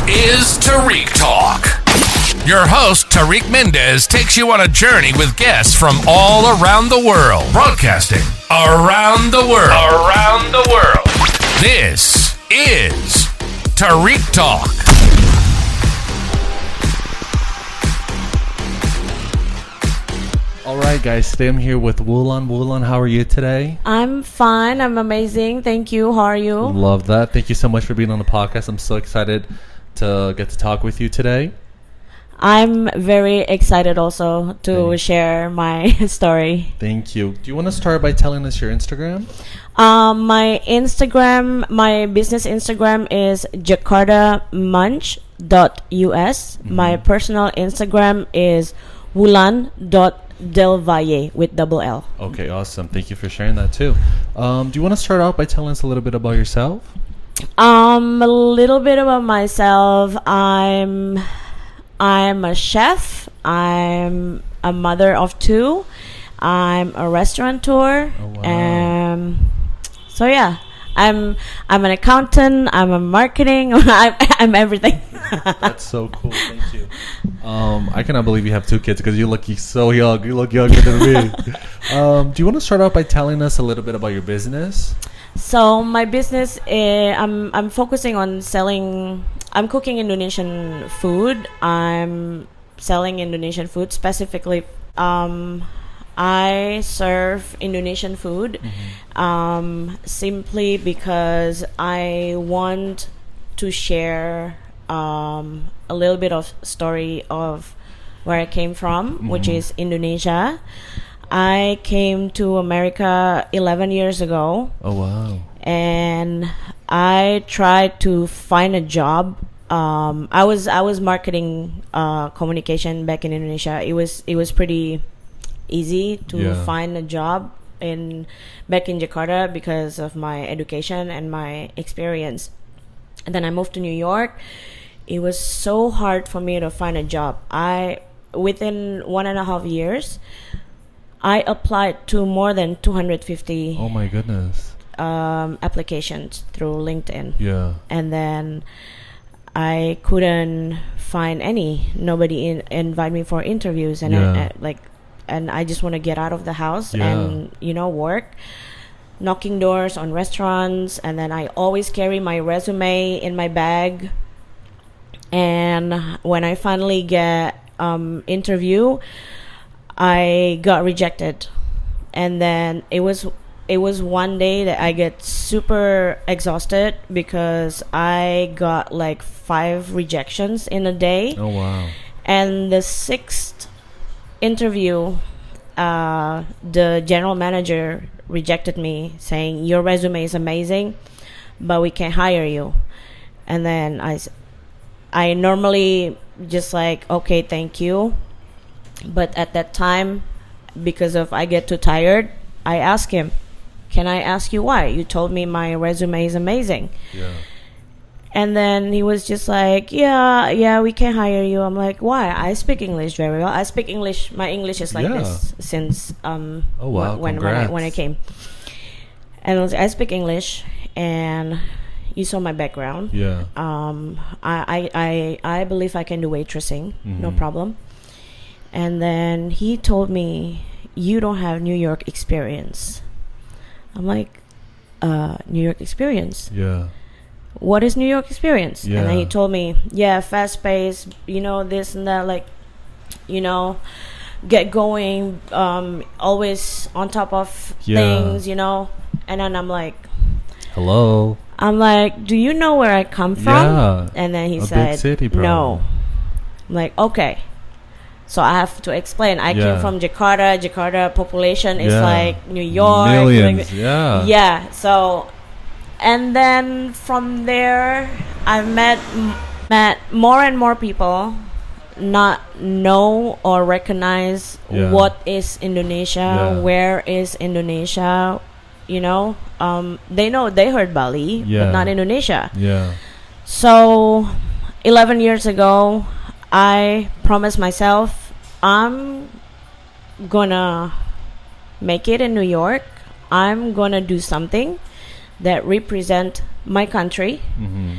is Tarik Talk. Your host, Tarik Mendes, takes you on a journey with guests from all around the world. Broadcasting around the world. Around the world. This is Tarik Talk. All right, guys, today I'm here with Wulan. Wulan, how are you today? I'm fine. I'm amazing. Thank you. How are you? Love that. Thank you so much for being on the podcast. I'm so excited to get to talk with you today. I'm very excited also to share my story. Thank you. Do you want to start by telling us your Instagram? My business Instagram is jakartamunch.us. My personal Instagram is wulan.delvalle with double L. Okay, awesome. Thank you for sharing that too. Do you want to start out by telling us a little bit about yourself? A little bit about myself. I'm a chef. I'm a mother of two. I'm a restaurateur. Oh, wow. So yeah, I'm an accountant. I'm a marketing. I'm everything. That's so cool. Thank you. I cannot believe you have two kids because you look so young. You look younger than me. Do you want to start out by telling us a little bit about your business? So my business, I'm focusing on selling. I'm cooking Indonesian food. I'm selling Indonesian food specifically. I serve Indonesian food simply because I want to share a little bit of story of where I came from, which is Indonesia. I came to America 11 years ago. Oh, wow. And I tried to find a job. I was marketing communication back in Indonesia. It was pretty easy to find a job back in Jakarta because of my education and my experience. And then I moved to New York. It was so hard for me to find a job. Within 1.5 years, I applied to more than 250. Oh my goodness. Applications through LinkedIn. Yeah. And then I couldn't find any. Nobody invite me for interviews, and and I just want to get out of the house and work, knocking doors on restaurants, and then I always carry my resume in my bag. And when I finally get interview, I got rejected, and then it was one day that I get super exhausted because I got like 5 rejections in a day. Oh wow. And the 6th interview, the general manager rejected me, saying your resume is amazing, but we can't hire you. And then I normally just like, okay, thank you. But at that time, because of I get too tired, I ask him, can I ask you why? You told me my resume is amazing. Yeah. And then he was just like, yeah, we can hire you. I'm like, why? I speak English very well. I speak English. My English is like this since oh wow, when I came. And I speak English, and you saw my background. Yeah. I believe I can do waitressing, no problem. And then he told me, you don't have New York experience. I'm like, New York experience? Yeah. What is New York experience? Yeah. And then he told me, fast paced, this and that, like, get going, always on top of things, And then I'm like, hello. I'm like, do you know where I come from? Yeah. And then he a said, big city, no. I'm like, okay. So I have to explain. I came from Jakarta. Jakarta population is like New York. Millions, Yeah. So, and then from there, I've met more and more people not know or recognize what is Indonesia, where is Indonesia, they know, they heard Bali, but not Indonesia. Yeah. So 11 years ago, I promised myself I'm gonna make it in New York. I'm gonna do something that represent my country. Mm-hmm.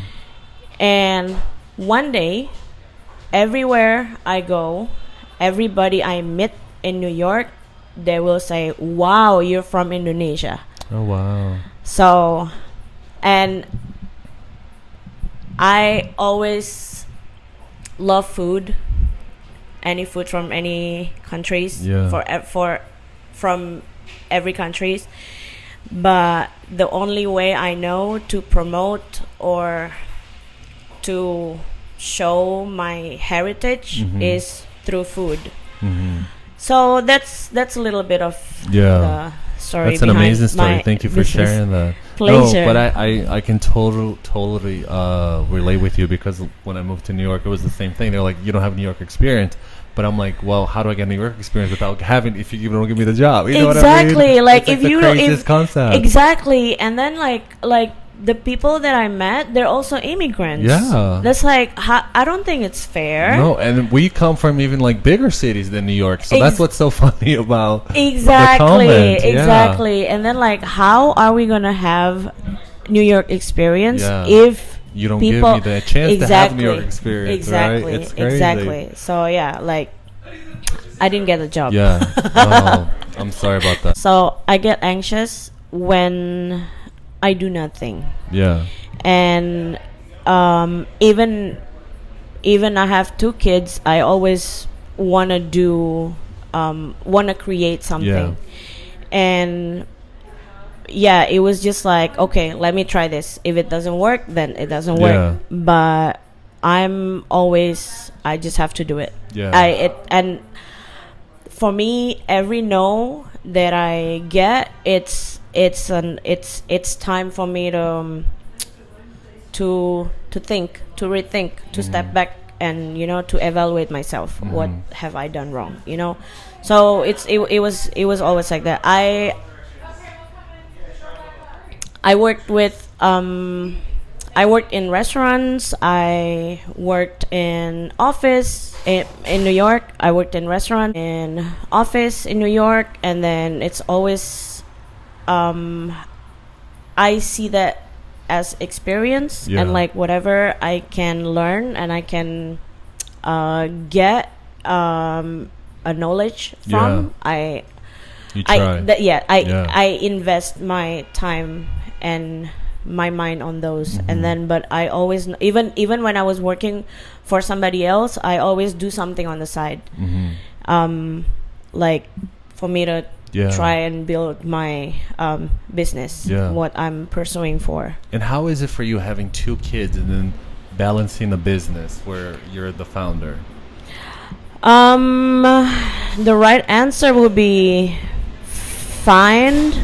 And one day, everywhere I go, everybody I meet in New York, they will say, "Wow, you're from Indonesia." Oh wow. So, and I always love food, any food from any countries, from every countries. But the only way I know to promote or to show my heritage is through food. So that's a little bit of the story. That's an amazing story. Thank you for sharing that. Pleasure. No, but I can totally relate with you, because when I moved to New York, it was the same thing. They're like, you don't have New York experience. But I'm like, well, how do I get New York experience without having, if you don't give me the job? You know what I mean? Like, it's if you the craziest concept. Exactly. And then like the people that I met, they're also immigrants. Yeah. That's like, I don't think it's fair. No, and we come from even like bigger cities than New York. So that's what's so funny about exactly. the comment. Exactly. And then like, how are we going to have New York experience if you don't people, give me the chance to have New York experience? Exactly. Right? It's crazy. Exactly. So yeah, like, I didn't get the job. Yeah. Oh, I'm sorry about that. So I get anxious when I do nothing. Yeah. And even I have 2 kids, I always want to create something. And yeah, it was just like, okay, let me try this. If it doesn't work, then it doesn't work. But I just have to do it. And for me, every no that I get, it's time for me to think, to rethink, to step back, and to evaluate myself. What have I done wrong? So it was always like that. I worked with I worked in restaurants. I worked in office in New York. I worked in restaurant, in office in New York, and then it's always I see that as experience, and like whatever I can learn and I can get a knowledge from, I invest my time and my mind on those. And then, but I always, even when I was working for somebody else, I always do something on the side, like for me to try and build my business, what I'm pursuing for. And how is it for you having 2 kids and then balancing a business where you're the founder? The right answer would be find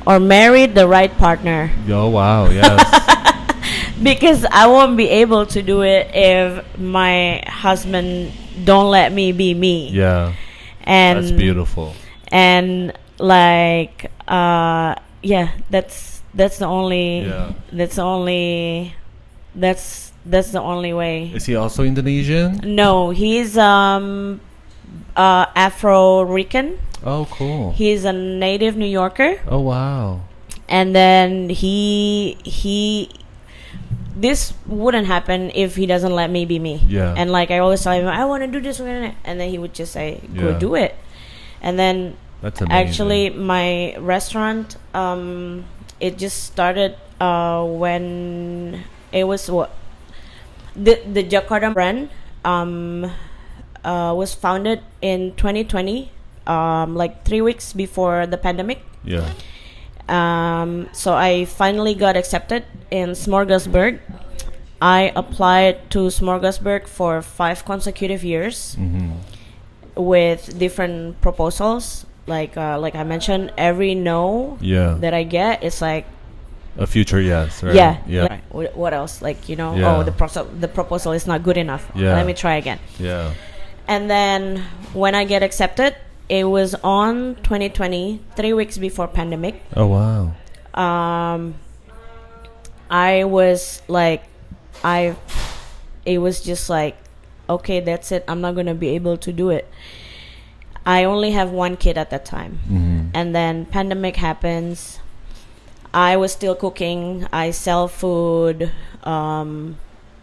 or marry the right partner. Oh wow, yes. Because I won't be able to do it if my husband don't let me be me. Yeah. And that's beautiful. And like that's the only that's the only way. Is he also Indonesian? No, he's Afro-Rican. Oh, cool. He's a native New Yorker. Oh, wow. And then this wouldn't happen if he doesn't let me be me. Yeah. And like I always tell him, I want to do this, and then he would just say, go do it. And then that's amazing. Actually my restaurant, it just started when it was the Jakarta brand was founded in 2020, like 3 weeks before the pandemic. Yeah. So I finally got accepted in Smorgasburg. I applied to Smorgasburg for 5 consecutive years with different proposals. Like I mentioned, every no that I get, it's like a future yes, right? Yeah. Like, what else? Like, the proposal is not good enough. Yeah. Let me try again. Yeah. And then when I get accepted, it was on 2020, 3 weeks before pandemic. Oh wow. I was like, it was just like, okay, that's it. I'm not gonna be able to do it. I only have 1 kid at that time, and then pandemic happens. I was still cooking. I sell food, all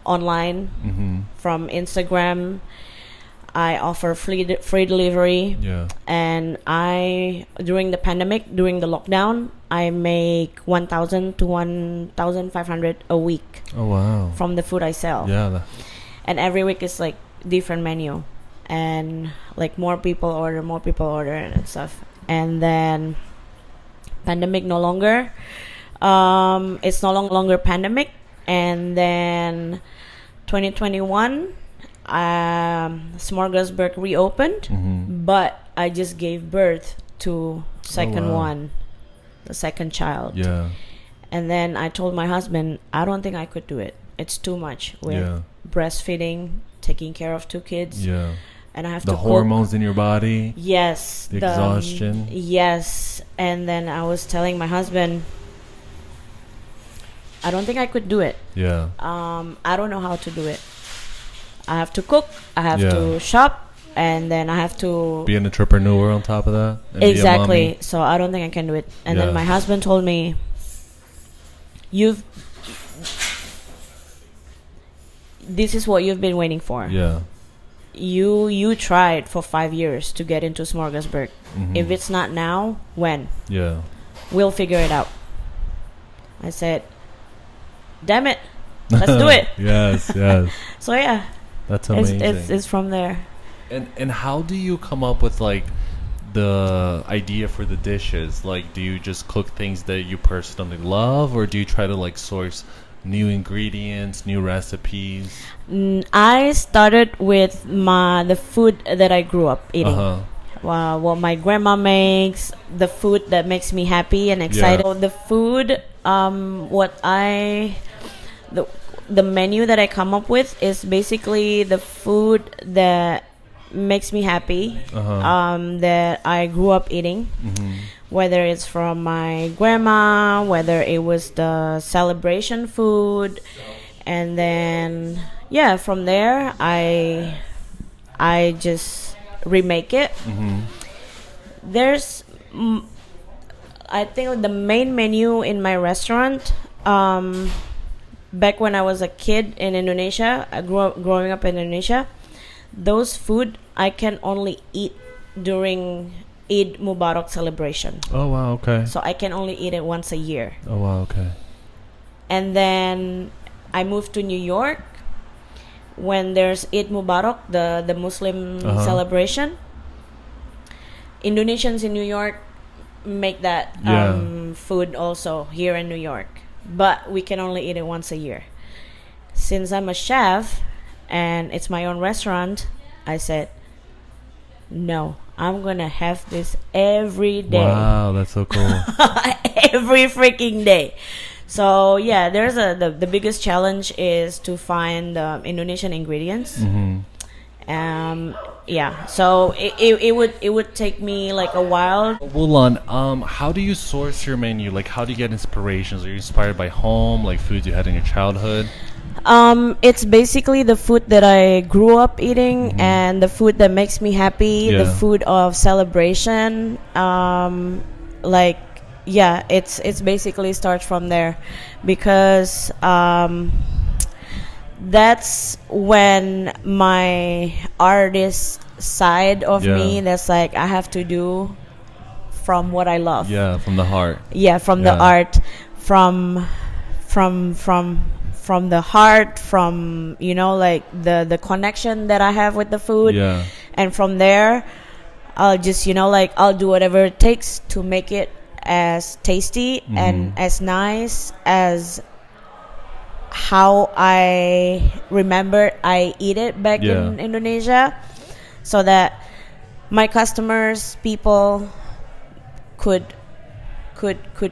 online Mm-hmm. from Instagram. I offer free delivery. Yeah. And during the pandemic, during the lockdown, I make 1,000 to 1,500 a week Oh wow. from the food I sell. Yeah. And every week is like different menu, and like more people order and stuff. And then pandemic no longer, it's no longer pandemic. And then 2021, Smorgasburg reopened, Mm-hmm. but I just gave birth to second wow. one, the second child. Yeah. And then I told my husband, I don't think I could do it. It's too much with Yeah. breastfeeding, taking care of 2 kids, Yeah. and I have The to hormones in your body. cook. Yes, The exhaustion. Yes, and then I was telling my husband, I don't think I could do it. Yeah. I don't know how to do it. I have to cook. I have Yeah. to shop, and then I have to Be an entrepreneur on top of that. And be a exactly. mommy. So I don't think I can do it. And Yeah. then my husband told me, this is what you've been waiting for. Yeah. You tried for 5 years to get into Smorgasburg. Mhm. If it's not now, when? Yeah. We'll figure it out. I said, damn it, let's do it. Yes. Yes. So yeah, That's it's, amazing. it's from there. And how do you come up with like the idea for the dishes? Like, do you just cook things that you personally love, or do you try to like source new ingredients, new recipes? I started with the food that I grew up eating. Uh-huh. What my grandma makes, the food that makes me happy and excited. Yeah. The food, the menu that I come up with is basically the food that makes me happy, Uh-huh. that I grew up eating, Mm-hmm. whether it's from my grandma, whether it was the celebration food, and then from there I just remake it. Mm-hmm. There's I think the main menu in my restaurant, back when I was a kid in Indonesia, growing up in Indonesia, those food I can only eat during Eid Mubarak celebration. Oh wow. Okay. So I can only eat it once a year. Oh wow. Okay. And then I moved to New York when there's Eid Mubarak, the Muslim Uh-huh. celebration. Indonesians in New York make that Yeah. food also here in New York, but we can only eat it once a year. Since I'm a chef and it's my own restaurant, I said, no, I'm gonna have this every day. Wow, that's so cool. Every freaking day. So yeah, there's the biggest challenge is to find Indonesian ingredients. Mm-hmm. So it would take me like a while. Wulan, how do you source your menu? Like, how do you get inspirations? Are you inspired by home, like foods you had in your childhood? It's basically the food that I grew up eating, and the food that makes me happy, the Yeah. food of celebration. It's basically starts from there, because that's when my artist side of Yeah. me, that's like I have to do from what I love. Yeah, from the heart. Yeah, from the Yeah. art, from the heart, from like the connection that I have with the food. Yeah. And from there I'll just I'll do whatever it takes to make it as tasty and as nice as how I remember I eat it back Yeah. in Indonesia, so that my customers, people could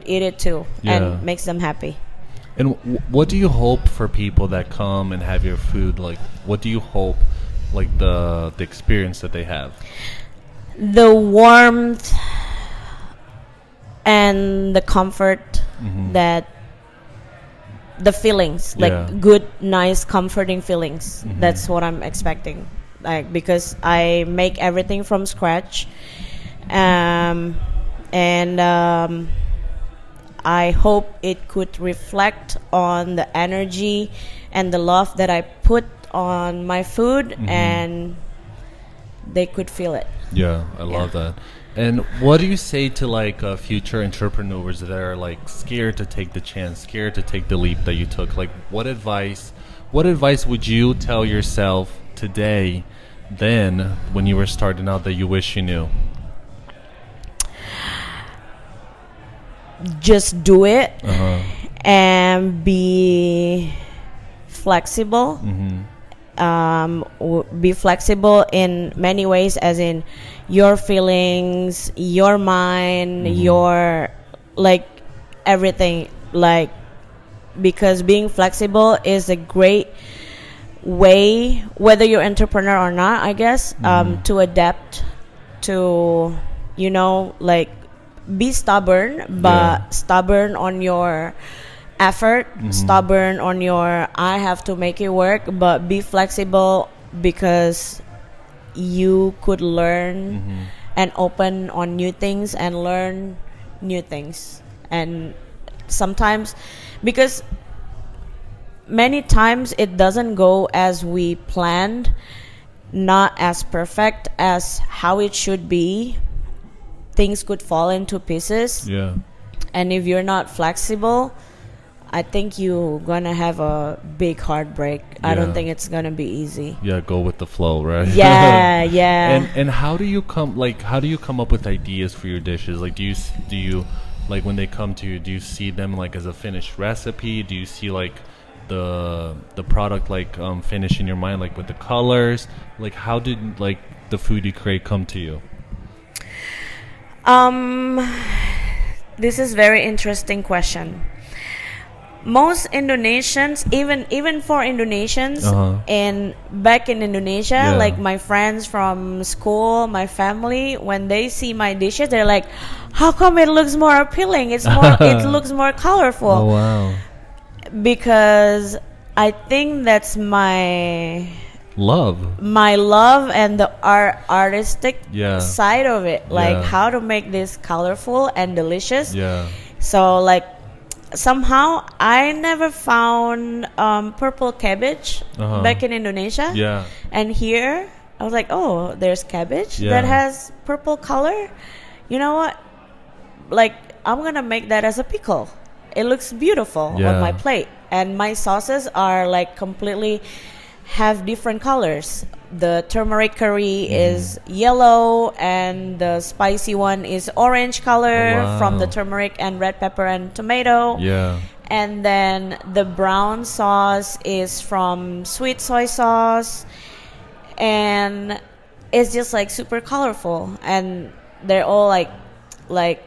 eat it too, Yeah. and makes them happy. And what do you hope for people that come and have your food? Like, what do you hope, like the experience that they have? The warmth and the comfort, that the feelings, like Yeah. good, nice, comforting feelings. That's what I'm expecting, like, because I make everything from scratch, and I hope it could reflect on the energy and the love that I put on my food, and they could feel it. Yeah, I love that. And what do you say to like future entrepreneurs that are like scared to take the chance, scared to take the leap that you took? Like, what advice would you tell yourself today, then, when you were starting out, that you wish you knew? Just do it and be flexible. Be flexible in many ways, as in your feelings, your mind, your like everything, like, because being flexible is a great way, whether you're entrepreneur or not, I guess, to adapt to, you know, like, be stubborn, but stubborn on your effort, stubborn on your I have to make it work, but be flexible because you could learn and open on new things and learn new things. And sometimes, because many times it doesn't go as we planned, not as perfect as how it should be. Things could fall into pieces. Yeah. And if you're not flexible, I think you're gonna have a big heartbreak. I don't think it's gonna be easy. Yeah, go with the flow, right? Yeah, yeah. And how do you come up with ideas for your dishes? Like, do you like, when they come to you, do you see them like as a finished recipe? Do you see like the product like finished in your mind, like with the colors? Like, how did like the food you create come to you? This is very interesting question. Most Indonesians, even for Indonesians, and back in Indonesia, like my friends from school, my family, when they see my dishes, they're like, "How come it looks more appealing? It looks more colorful." Oh wow! Because I think that's my love and the artistic side of it, like how to make this colorful and delicious. So like, somehow I never found purple cabbage back in Indonesia, and here I was like, oh, there's cabbage that has purple color. You know what, like, I'm gonna make that as a pickle. It looks beautiful on my plate, and my sauces are like completely have different colors. The turmeric curry is yellow, and the spicy one is orange color from the turmeric and red pepper and tomato. And then the brown sauce is from sweet soy sauce, and it's just like super colorful. And they're all like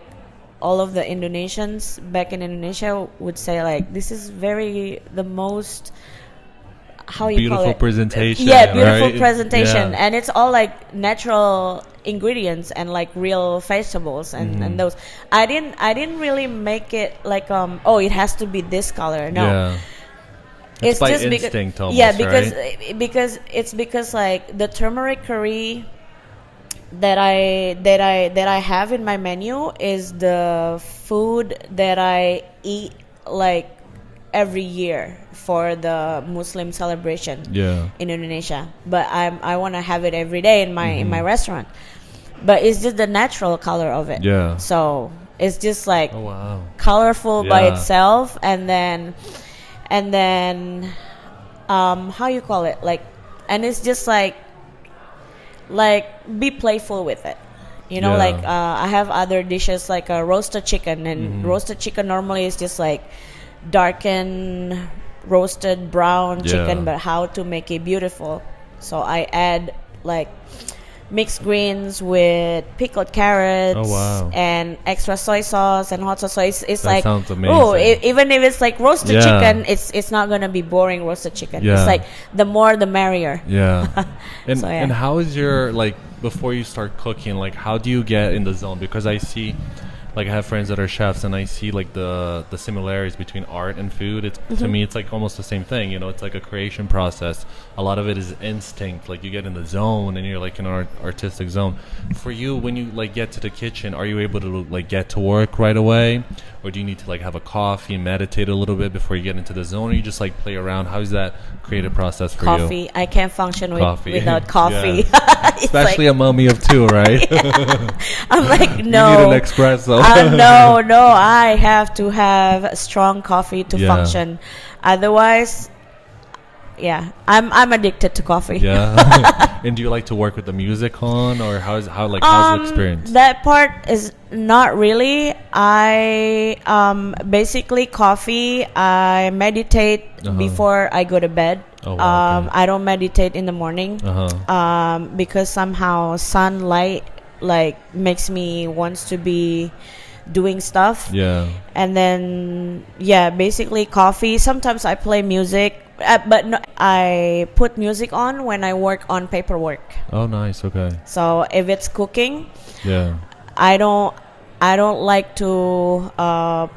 all of the Indonesians back in Indonesia would say like, this is the most, how you beautiful call it? Presentation. Yeah, beautiful right? presentation. And it's all like natural ingredients and like real vegetables and those. I didn't really make it like it has to be this color. No. It's by just instinct because, almost, because like the turmeric curry that I have in my menu is the food that I eat like every year for the Muslim celebration in Indonesia. But I want to have it every day in my restaurant. But it's just the natural color of it. So it's just like colorful by itself, and then how you call it, like, and it's just like be playful with it. You know, like I have other dishes like a roasted chicken, and roasted chicken normally is just like darkened roasted brown chicken, but how to make it beautiful. So I add like mixed greens with pickled carrots and extra soy sauce and hot sauce. So it's like, sounds amazing. Oh, even if it's like roasted chicken, it's not gonna be boring roasted chicken. It's like the more the merrier. And So, and how is your, like, before you start cooking, like, how do you get in the zone? Because I see, like, I have friends that are chefs, and I see like the similarities between art and food. It's to me, it's like almost the same thing. You know, it's like a creation process. A lot of it is instinct. Like, you get in the zone, and you're like in an artistic zone. For you, when you like get to the kitchen, are you able to like get to work right away, or do you need to like have a coffee and meditate a little bit before you get into the zone, or you just like play around? How's that creative process for you? Coffee. I can't function without coffee. Especially a mummy of two, right? I'm like, no. You need an espresso. No. I have to have strong coffee to function. Otherwise, I'm addicted to coffee. Yeah. And do you like to work with the music on, or how's the experience? That part is not really. I basically coffee. I meditate before I go to bed. Oh, wow, okay. I don't meditate in the morning because somehow sunlight like makes me wants to be doing stuff. Yeah. And then basically coffee. Sometimes I play music. But no, I put music on when I work on paperwork. Oh, nice. Okay. So if it's cooking, I don't like to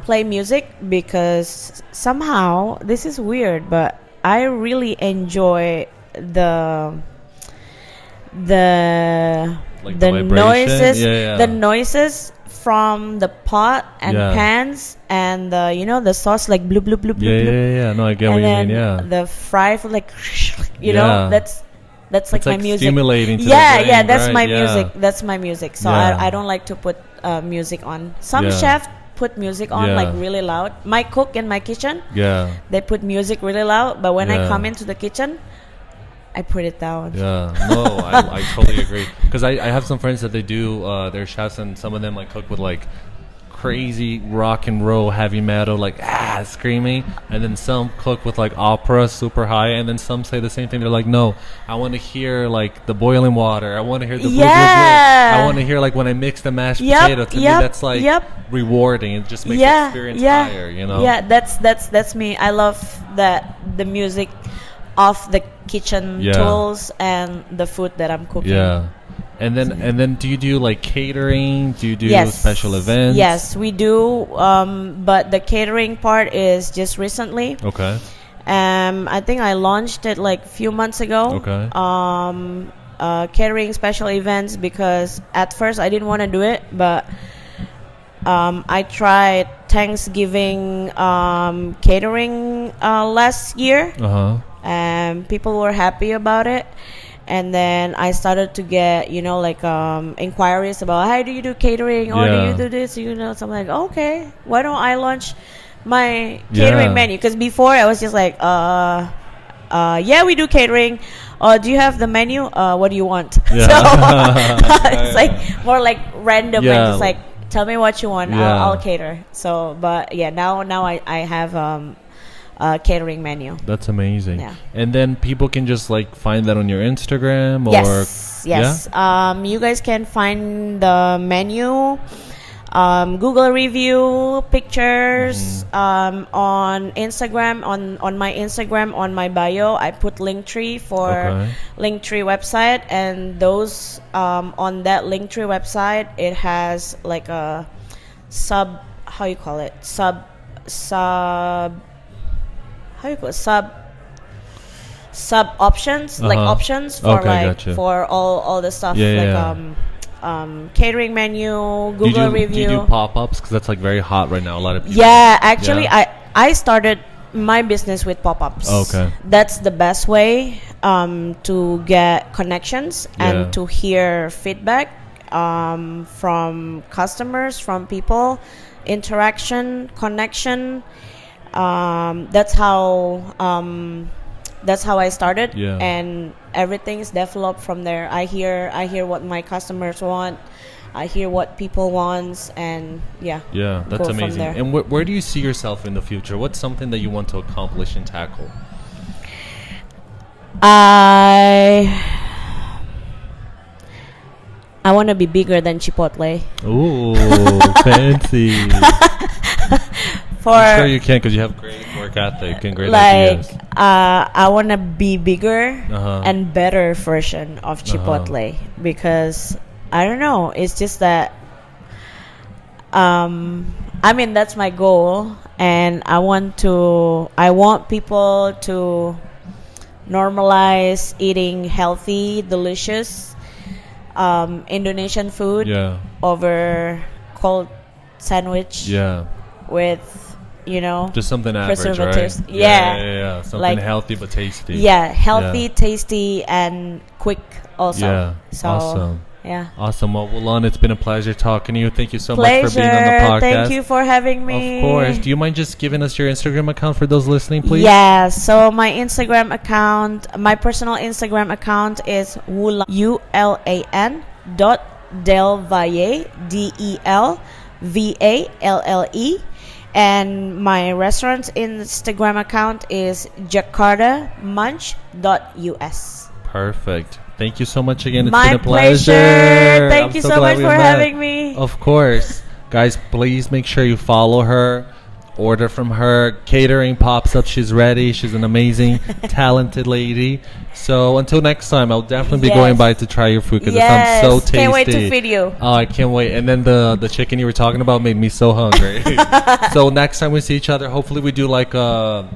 play music because somehow this is weird, but I really enjoy the noises, the noises from the pot and pans and the sauce like bloop bloop bloop bloop. Yeah. No, I get what you mean. Yeah. The fry for like that's like it's my like music. Stimulating to the brain, that's right? my music. That's my music. So I don't like to put music on. Some chefs put music on like really loud. My cook in my kitchen, they put music really loud. But when I come into the kitchen, I put it down. Yeah, no, I totally agree. Because I have some friends that they do, they're chefs, and some of them like cook with like crazy rock and roll, heavy metal, like screaming, and then some cook with like opera, super high, and then some say the same thing. They're like, no, I want to hear like the boiling water. I want to hear the blue, blue, blue. I want to hear like when I mix the mashed potato. To me, that's like rewarding. It just makes the experience higher, you know? Yeah, that's me. I love that the music of the kitchen tools and the food that I'm cooking. Yeah. And then do you do like catering? Do you do special events? Yes, we do. But the catering part is just recently. Okay. I think I launched it like a few months ago. Okay. Catering special events because at first I didn't want to do it, but I tried Thanksgiving catering last year. And people were happy about it, and then I started to get inquiries about how do you do catering or do you do this, so I'm like, okay, why don't I launch my catering menu? Because before I was just like we do catering. Do you have the menu? What do you want? So it's like more like random, like just like tell me what you want, I'll cater. So but now I have catering menu. That's amazing. Yeah. And then people can just like find that on your Instagram or yes. You guys can find the menu, Google review, pictures, on Instagram, on my Instagram, on my bio I put Linktree for Linktree website, and those on that Linktree website it has like a sub options, like options for for all the stuff catering menu, Google review. Do you do pop-ups? Because that's like very hot right now. A lot of people. Yeah, actually, I started my business with pop-ups. Okay. That's the best way to get connections and to hear feedback from customers, from people, interaction, connection. That's how I started, and everything's developed from there. I hear what my customers want, I hear what people want, and that's amazing. And where do you see yourself in the future? What's something that you want to accomplish and tackle? I want to be bigger than Chipotle. Ooh, fancy. I'm sure you can, because you have great work ethic and great ideas. I want to be bigger and better version of Chipotle, because I don't know, it's just that that's my goal, and I want people to normalize eating healthy, delicious Indonesian food over cold sandwich with, you know, just something average, right? preservatives. Yeah. Something Like, healthy but tasty. Yeah, healthy, Yeah. tasty, and quick also. Yeah, So, awesome. Yeah. Awesome. Well, Wulan, it's been a pleasure talking to you. Thank you so much Pleasure. for being on the podcast. Thank you for having me. Of course. Do you mind just giving us your Instagram account for those listening, please? Yeah, so my Instagram account, my personal Instagram account is Ulan dot Del Valle, DELVALLE, and my restaurant's Instagram account is jakartamunch.us. Perfect. Thank you so much again. It's My been a pleasure. pleasure. Thank I'm you so so glad much we for met. having me. Of course. Guys, please make sure you follow her. Order from her. Catering pops up. She's ready. She's an amazing, talented lady. So until next time, I'll definitely be going by to try your food because it sounds so tasty. Can't wait to feed you. Oh, I can't wait. And then the chicken you were talking about made me so hungry. So next time we see each other, hopefully we do like a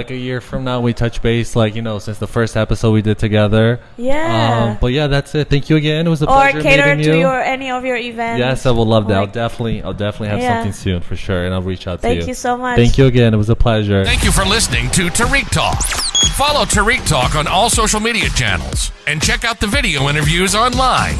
year from now, we touch base, like, you know, since the first episode we did together. Yeah. But yeah, that's it. Thank you again. It was a Or pleasure cater meeting you. to any of your events. Yes, I will love that. Like- I'll definitely have something soon for sure, and I'll reach out to you. Thank you so much. Thank you again. It was a pleasure. Thank you for listening to Tarik Talk. Follow Tarik Talk on all social media channels and check out the video interviews online.